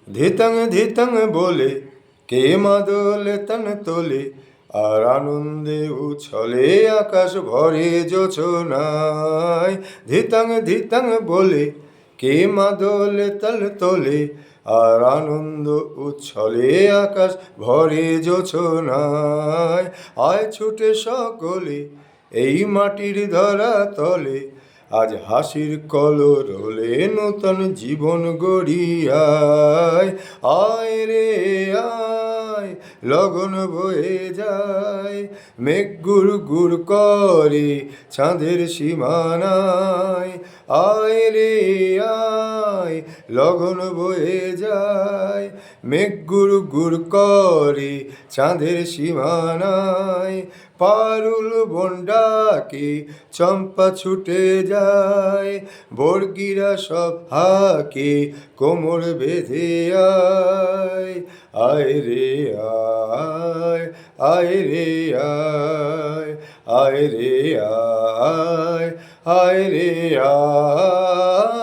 ধিতং ধিতং বলে কে মাদলে তন তোলে, আর আনন্দে উছলে আকাশ ভরে জোছনায়। ধিতং ধিতং বলে কে মাদলে তল তোলে, আর আনন্দ উচ্ছলে আকাশ ভরে জোছনায়। আয় ছুটে সকলে এই মাটির ধরা তলে, আজ হাসির কলরলে নূতন জীবন গড়িয়ায়। আয় রে আয়, লগন বয়ে যায়, মেঘ গুড় গুড় করে চাঁদের সীমানায়। আয় রে আয়, লগন বয়ে যায়, মেঘ গুড় গুড় করে চাঁদের সীমানায়। পারুল বন ডাকে চম্পা ছুটে যায়, বর্গিরা সব হাকে কোমর বেঁধে আয়। আয় রে আয়, আয় রে আয়, আয় রে আয়, আয় রে আয়।